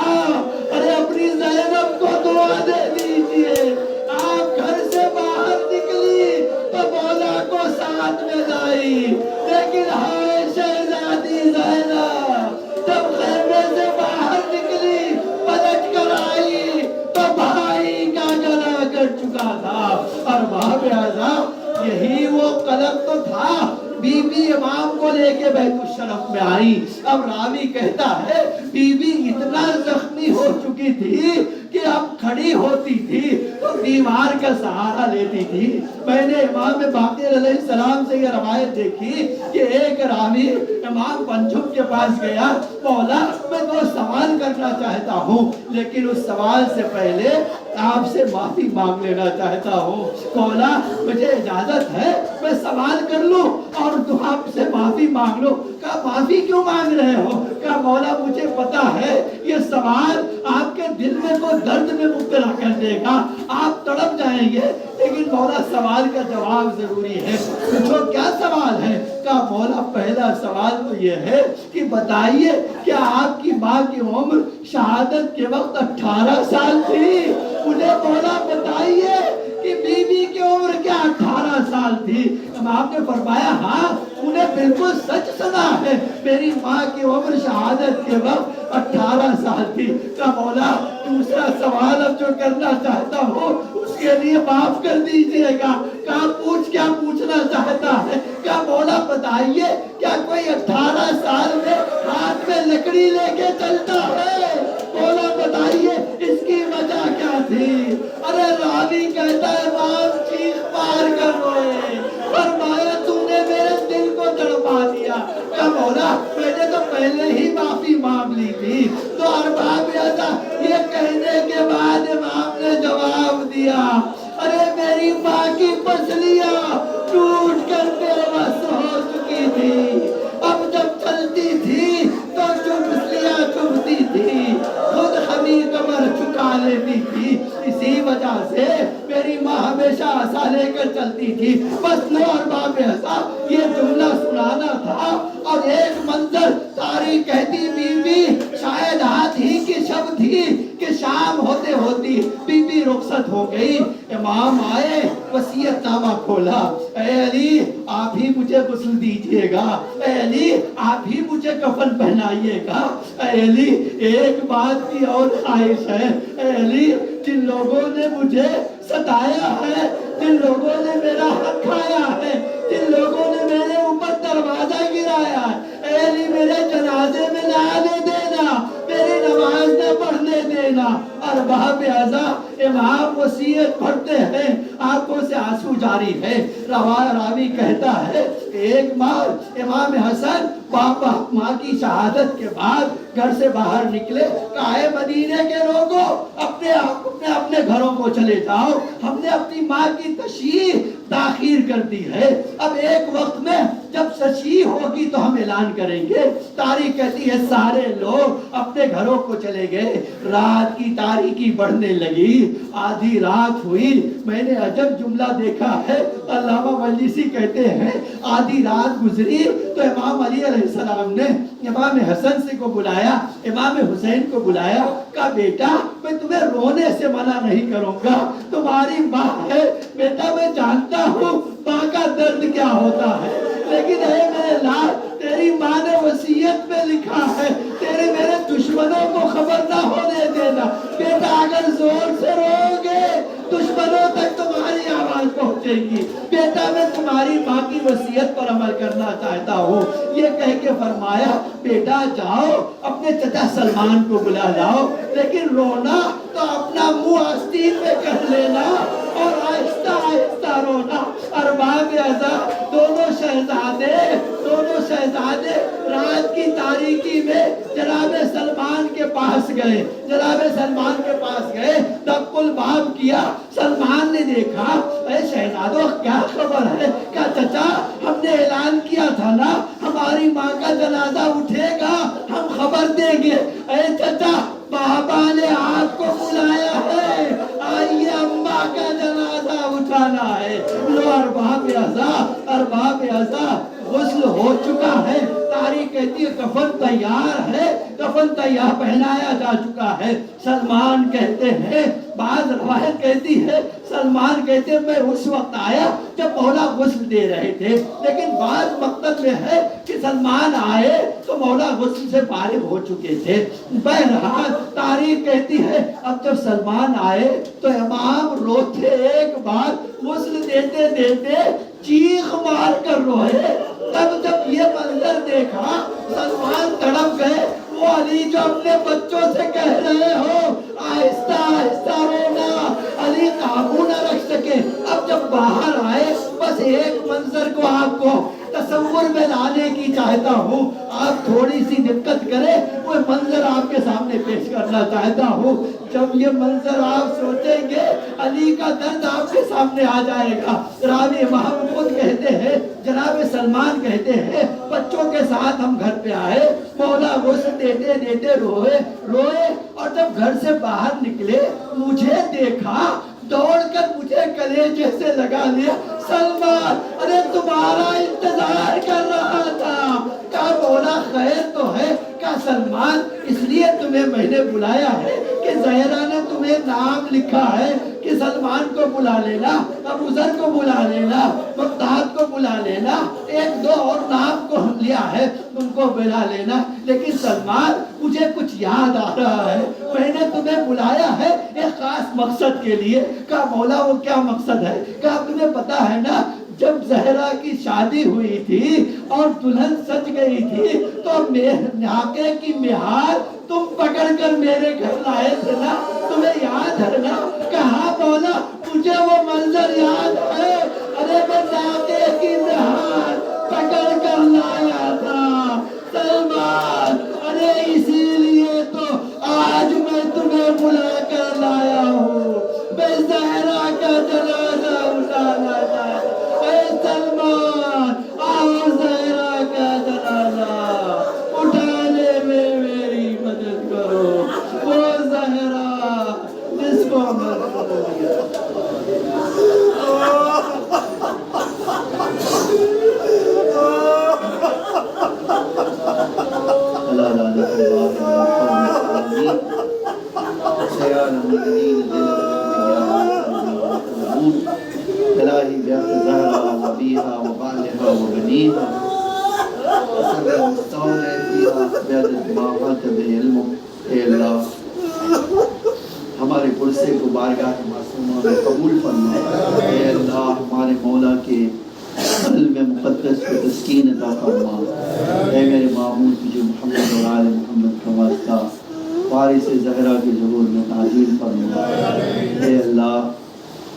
ارے اپنی زینب کو دعا دے دیجئے۔ آپ گھر سے باہر نکلی تو مولا کو ساتھ میں لائی، لیکن ہائے شہزادی زینب جب خیمے سے باہر نکلی پلٹ کر آئی تو بھائی کا گلا کٹ چکا تھا۔ ارباب اعزاء یہی وہ قلق تو تھا۔ بی بی امام کو لے کے بیت الشرف میں آئی۔ اب راوی کہتا ہے بی بی اتنا زخمی ہو چکی تھی کہ اب کھڑی ہوتی تھی تو دیوار کا سہارا لیتی تھی۔ میں نے امام باقر علیہ السلام سے یہ روایت دیکھی کہ ایک راوی امام پنجم کے پاس گیا، مولا میں تو سوال کرنا چاہتا ہوں لیکن اس سوال سے پہلے آپ سے معافی مانگ لینا چاہتا ہوں، مولا مجھے اجازت ہے میں سوال کر لوں اور تم آپ سے معافی مانگ لو۔ کہا معافی کیوں مانگ رہے ہو؟ کہا مولا مجھے پتا ہے یہ سوال آپ کے دل میں کو درد میں مبتلا کر دے گا، آپ تڑپ جائیں گے، لیکن مولا سوال کا جواب ضروری ہے۔ پوچھو کیا سوال ہے؟ کہا مولا پہلا سوال تو یہ ہے کہ بتائیے کیا آپ کی ماں کی عمر شہادت کے وقت 18 سال تھی؟ مجھے مولا بتائیے کہ بی بی کی عمر کیا 18 سال تھی؟ امام نے فرمایا ہاں انہیں بالکل سچ سنا ہے، میری ماں کی عمر شہادت کے وقت 18 سال تھی۔ کہا مولا دوسرا سوال اب جو کرنا چاہتا ہوں اس کے لیے معاف کر دیجئے گا۔ کہا پوچھ کیا پوچھنا چاہتا ہے؟ کہا مولا بتائیے کیا کوئی 18 سال میں ہاتھ میں لکڑی لے کے چلتا ہے؟ مولا بتائیے اس کی وجہ کیا تھی؟ ارے راوی کہتا ہے امام چیخ مار کر روئے، فرمایا تو نے میرے دل کو تڑپا دیا۔ کہا مولا میں نے تو پہلے ہی معافی مانگ لی تھی۔ تو ارباب اعزاء یہ کہنے کے بعد امام نے جواب دیا، ارے میری ماں کی پسلیاں ٹوٹ کر بے بس ہو چکی تھی، اب جب چلتی تھی تو جو پسلیاں چبھتی تھی خود خمی کمر چکا لیتی تھی، اسی وجہ سے میری ماں ہمیشہ عصا لے کر چلتی تھی۔ بس لو ارباب اعزاء یہ جملہ سنانا تھا۔ اور ایک منظر تاریخ کہتی بی بی شاید آج ہی کی شب تھی کہ شام ہوتے ہوتی بی بی رخصت ہو گئی۔ امام آئے، وصیت نامہ کھولا، اے علی آپ ہی مجھے غسل دیجئے گا، اے علی آپ ہی مجھے کفن پہنائیے گا، اے علی ایک بات کی اور خواہش ہے، اے علی جن لوگوں نے مجھے ستایا ہے، جن لوگوں نے میرا حق کھایا ہے، جن لوگوں نے میرے اوپر دروازہ گرایا ہے، اے علی میرے جنازے میں نہ آنے دینا، میری نماز نہ پڑھنے دینا۔ ارباب اعزاء امام وصیت پڑھتے ہیں، آنکھوں سے آنسو جاری ہے۔ راوی کہتا ہے ایک بار امام حسن ماں کی شہادت کے بعد گھر سے باہر نکلے، کہا اے مدینے کے لوگوں اپنے گھروں کو چلے جاؤ، ہم نے اپنی ماں کی تشریح تاخیر کر دی ہے۔ اب ایک وقت میں جب سچی ہوگی تو ہم اعلان کریں گے۔ تاریخ کہتی ہے سارے لوگ اپنے گھروں کو چلے گئے، رات کی تاریکی بڑھنے لگی، آدھی رات ہوئی۔ میں نے عجب جملہ دیکھا ہے، علامہ مجلسی کہتے ہیں آدھی رات گزری تو امام علی علیہ السلام نے امام حسن سے کو بلایا، امام حسین کو بلایا، کہا بیٹا میں تمہیں رونے سے منع نہیں کروں گا، تمہاری ماں ہے بیٹا، میں جانتا ہوں ماں کا درد کیا ہوتا ہے، لیکن اے میرے لال تیری ماں نے وصیت میں لکھا ہے تیرے میرے دشمنوں کو خبر نہ ہونے دینا، بیٹا اگر زور سے رو گے دشمنوں تک تمہاری آواز پہنچے گی، بیٹا میں تمہاری ماں کی وصیت پر عمل کرنا چاہتا ہوں۔ یہ کہہ کے فرمایا بیٹا جاؤ اپنے چچا سلمان کو بلا لاؤ، لیکن رونا تو اپنا منہ آستین میں کر لینا اور آہستہ آہستہ رونا۔ ارباب اعزا دونوں شہزادے رات کی تاریکی میں جناب سلمان کے پاس گئے، دق الباب کیا، سلمان نے دیکھا، اے شہزادوں کیا خبر ہے؟ کہا چچا ہم نے اعلان کیا تھا نا ہماری ماں کا جنازہ اٹھے گا، ہم خبر دیں گے۔ اے چچا بابا نے آپ کو بلایا ہے، آئیے اماں کا جنازہ اٹھانا ہے۔ لو ارباب اعزا غسل ہو چکا ہے، تاریخ کہتی ہے کفن تیار ہے، کفن تیار پہنایا جا چکا ہے۔ سلمان کہتے ہیں، بعض روایت کہتی ہے سلمان کہتے ہیں میں اس وقت آیا جب مولا غسل دے رہے تھے، لیکن بعض مقتل میں ہے کہ سلمان آئے تو مولا غسل سے فارغ ہو چکے تھے۔ بہرحال تاریخ کہتی ہے اب جب سلمان آئے تو امام روتے ایک بار غسل دیتے دیتے چیخ مار کر روئے۔ تب جب یہ منظر دیکھا سلمان تڑپ گئے، وہ علی جو اپنے بچوں سے کہہ رہے ہو آہستہ آہستہ رونا، علی قابو نہ رکھ سکے۔ اب جب باہر آئے بس ایک منظر کو آپ کو تصور میں لانے کی چاہتا ہوں، آپ تھوڑی سی دقت کریں، وہ منظر آپ کے سامنے پیش کرنا چاہتا ہوں۔ جب یہ منظر آپ سوچیں گے علی کا درد آپ کے سامنے آ جائے گا۔ راوی امام خود کہتے ہیں جناب سلمان کہتے ہیں بچوں کے ساتھ ہم گھر پہ آئے، مولا غسل دیتے دیتے روئے اور جب گھر سے باہر نکلے مجھے دیکھا، دوڑ کر مجھے کلیجے سے لگا لیا، سلمان ارے تمہارا انتظار کر رہا تھا۔ کہا مولا خیر تو ہے؟ کہا سلمان اس لیے تمہیں میں نے بلایا ہے کہ زہرا نے تمہیں نام لکھا ہے کہ سلمان کو بلا لینا، ابو ذر کو بلا لینا، مقداد کو بلا لینا، ایک دو اور نام کو ہم لیا ہے ان کو بلا لینا، لیکن سلمان مجھے کچھ یاد آ رہا ہے، میں نے تمہیں بلایا ہے ایک خاص مقصد کے لیے۔ کہا مولا وہ کیا مقصد ہے؟ کہا تمہیں پتا ہے نا جب زہرا کی شادی ہوئی تھی اور دلہن سج گئی تھی تو ناکے کی مہار تم پکڑ کر میرے گھر لائے تھے نا، تمہیں یاد ہے نا؟ کہا مولا مجھے وہ منظر یاد ہے، ارے میں ناکے کی مہار پکڑ کر لایا تھا سلمان، ارے اسی لیے تو آج میں تمہیں بلا کر لایا ہوں، میں زہرا کا جنازہ اٹھانا چاہتا ہوں۔ اے سلمان آؤ زہرا کا جنازہ اٹھانے میں میری مدد کرو، وہ زہرا جس کو الہی بیعت زہرا وبیہا وبالہا وبنیہا وصبر مستولے فیہا بیعت ماہات بعلم۔ اے اللہ ہمارے پرسے کو بارگاہ معصومہ میں قبول فرما، اے اللہ ہمارے مولا کے قلب مقدس کو تسکین عطا فرما، اے میرے معمول تجھے محمد اور آل محمد کا واسطہ وارث زہرا کے ظہور میں تعظیم فرما۔ اے اللہ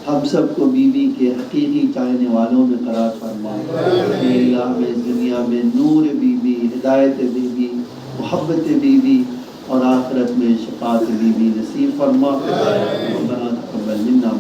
ہم سب کو بیوی کے حقیقی چاہنے والوں میں قرار فرما، اے اللہ ہمیں اس دنیا میں نور بیوی، ہدایت بیوی، محبت بیوی اور آخرت میں شفاعت بیوی نصیب فرما۔ ربنا تقبل منا